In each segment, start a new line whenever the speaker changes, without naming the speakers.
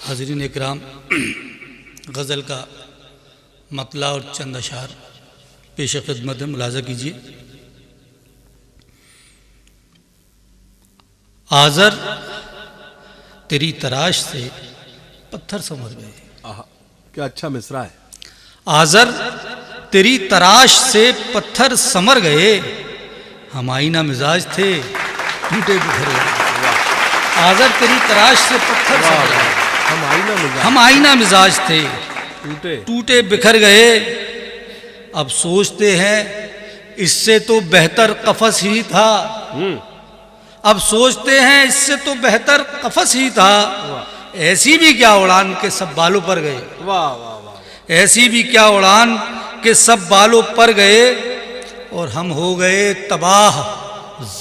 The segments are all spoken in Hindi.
हाज़रीन इकराम, गज़ल का मतला और चंद अशार पेश खिदमत है, मुलाज़ा कीजिए। आज़र तेरी तराश से पत्थर समर गए।
क्या अच्छा मिसरा है।
आज़र तेरी तराश से पत्थर समर गए, हम आईना मिजाज थे टूटे बिखर गए। आज़र तेरी तराश से पत्थर समर गए, हम आईना मिजाज थे टूटे बिखर गए। अब सोचते हैं इससे तो बेहतर कफस ही था, अब सोचते हैं इससे तो बेहतर कफस ही था। ऐसी भी क्या उड़ान के सब बालों पर गए,
वाह वाह वाह।
ऐसी भी क्या उड़ान के सब बालों पर गए। और हम हो गए तबाह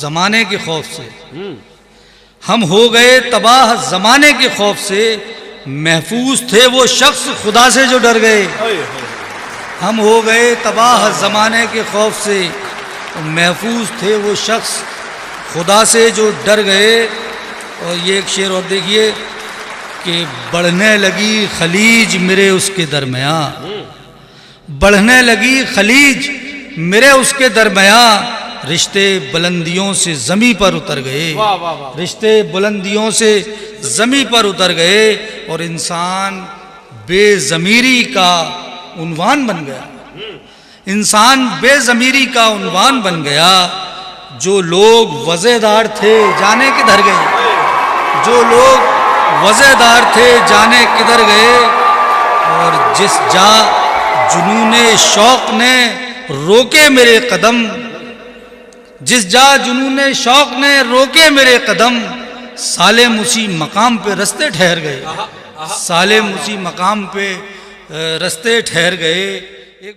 जमाने के खौफ से, हम हो गए तबाह जमाने के खौफ से। महफूज थे वो शख्स खुदा से जो डर गए, हम हो गए तबाह जमाने के खौफ से। महफूज थे वो शख्स खुदा से जो डर गए। और ये एक शेर और देखिए कि बढ़ने लगी खलीज मेरे उसके दरमियाँ, बढ़ने लगी खलीज मेरे उसके दरमियाँ। रिश्ते बुलंदियों से ज़मी पर उतर गए, रिश्ते बुलंदियों से ज़मी पर उतर गए। और इंसान बेज़मीरी का उन्वान बन गया, इंसान बेज़मीरी का उन्वान बन गया। जो लोग वज़ेदार थे जाने किधर गए, जो लोग वज़ेदार थे जाने किधर गए। और जिस जा जुनूने शौक़ ने रोके मेरे कदम, जिस जा जुनूने शौक़ ने रोके मेरे कदम। सालेम उसी मकाम पे रस्ते ठहर गए, सालेम उसी मकाम पे रस्ते ठहर गए। एक